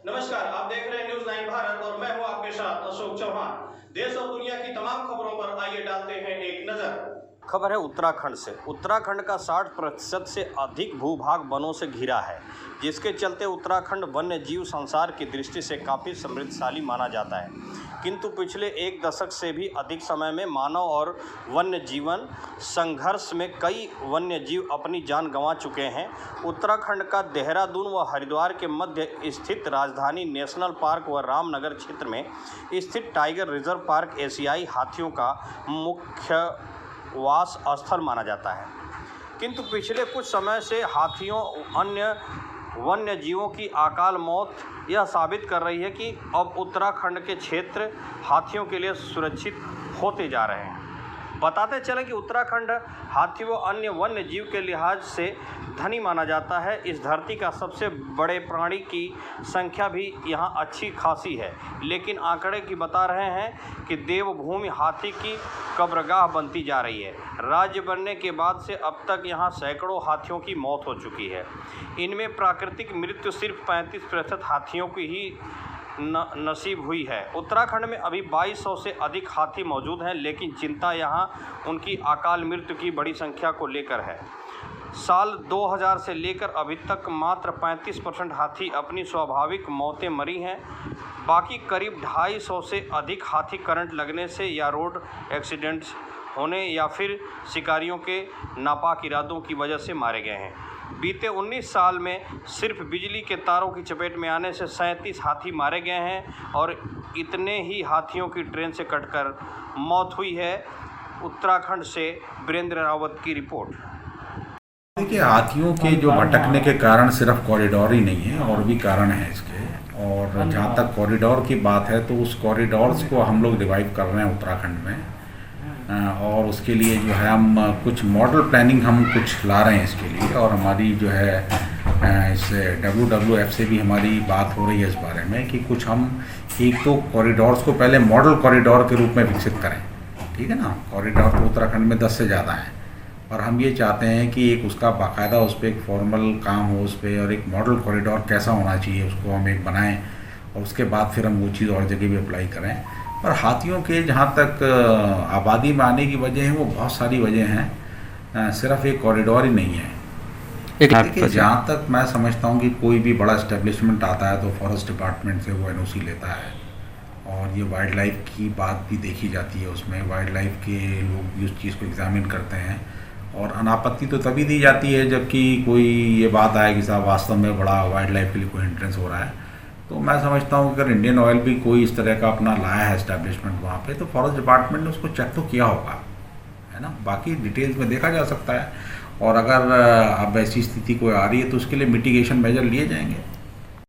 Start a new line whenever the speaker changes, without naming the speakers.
नमस्कार, आप देख रहे हैं न्यूज़ 9 भारत और मैं हूं आपके साथ अशोक चौहान। देश और दुनिया की तमाम खबरों पर आइए डालते हैं एक नजर। खबर है उत्तराखंड से। उत्तराखंड का 60% से अधिक भूभाग वनों से घिरा है, जिसके चलते उत्तराखंड वन्य जीव संसार की दृष्टि से काफ़ी समृद्धशाली माना जाता है। किंतु पिछले एक दशक से भी अधिक समय में मानव और वन्य जीवन संघर्ष में कई वन्य जीव अपनी जान गंवा चुके हैं। उत्तराखंड का देहरादून व हरिद्वार के मध्य स्थित राजधानी नेशनल पार्क व रामनगर क्षेत्र में स्थित टाइगर रिजर्व पार्क एशियाई हाथियों का मुख्य वास स्थल माना जाता है। किंतु पिछले कुछ समय से हाथियों अन्य वन्य जीवों की अकाल मौत यह साबित कर रही है कि अब उत्तराखंड के क्षेत्र हाथियों के लिए सुरक्षित होते जा रहे हैं। बताते चलें कि उत्तराखंड हाथी व अन्य वन्य जीव के लिहाज से धनी माना जाता है। इस धरती का सबसे बड़े प्राणी की संख्या भी यहाँ अच्छी खासी है, लेकिन आंकड़े की बता रहे हैं कि देवभूमि हाथी की कब्रगाह बनती जा रही है। राज्य बनने के बाद से अब तक यहाँ सैकड़ों हाथियों की मौत हो चुकी है। इनमें प्राकृतिक मृत्यु सिर्फ 35% हाथियों की ही नसीब हुई है। उत्तराखंड में अभी 2200 से अधिक हाथी मौजूद हैं, लेकिन चिंता यहाँ उनकी अकाल मृत्यु की बड़ी संख्या को लेकर है। साल 2000 से लेकर अभी तक मात्र 35% हाथी अपनी स्वाभाविक मौतें मरी हैं। बाकी करीब 250 से अधिक हाथी करंट लगने से या रोड एक्सीडेंट्स होने या फिर शिकारियों के नापाक इरादों की वजह से मारे गए हैं। बीते 19 साल में सिर्फ बिजली के तारों की चपेट में आने से 37 हाथी मारे गए हैं और इतने ही हाथियों की ट्रेन से कटकर मौत हुई है। उत्तराखंड से वीरेंद्र रावत की रिपोर्ट।
देखिए, हाथियों के जो भटकने के कारण सिर्फ कॉरिडोर ही नहीं है, और भी कारण है इसके। और जहाँ तक कॉरिडोर की बात है तो उस कॉरिडोर्स को हम लोग रिवाइव कर रहे हैं उत्तराखंड में, और उसके लिए जो है हम कुछ मॉडल प्लानिंग हम कुछ ला रहे हैं इसके लिए। और हमारी जो है इस WWF से भी हमारी बात हो रही है इस बारे में कि कुछ हम एक तो कॉरिडोर्स को पहले मॉडल कॉरिडोर के रूप में विकसित करें। ठीक है ना, कॉरिडोर तो उत्तराखंड में 10 से ज़्यादा हैं, और हम ये चाहते हैं कि एक उसका बाकायदा उस पर एक फॉर्मल काम हो उस पर, और एक मॉडल कॉरिडोर कैसा होना चाहिए उसको हम एक बनाएं, और उसके बाद फिर हम वो चीज़ और जगह भी अप्लाई करें। पर हाथियों के जहाँ तक आबादी में आने की वजह है वो बहुत सारी वजह हैं, सिर्फ एक कॉरिडोर ही नहीं है। देखिए, जहाँ तक मैं समझता हूँ कि कोई भी बड़ा इस्टेब्लिशमेंट आता है तो फॉरेस्ट डिपार्टमेंट से वो NOC लेता है, और ये वाइल्ड लाइफ की बात भी देखी जाती है उसमें। वाइल्ड लाइफ के लोग भी उस चीज़ को एग्जामिन करते हैं, और अनापत्ति तो तभी दी जाती है जबकि कोई ये बात आए कि साहब वास्तव में बड़ा वाइल्ड लाइफ के लिए कोई एंट्रेंस हो रहा है। तो मैं समझता हूँ कि अगर इंडियन ऑयल भी कोई इस तरह का अपना लाया है एस्टैब्लिशमेंट वहाँ पे, तो फॉरेस्ट डिपार्टमेंट ने उसको चेक तो किया होगा, है ना। बाकी डिटेल्स में देखा जा सकता है, और अगर अब ऐसी स्थिति कोई आ रही है तो उसके लिए मिटिगेशन मेजर लिए जाएंगे।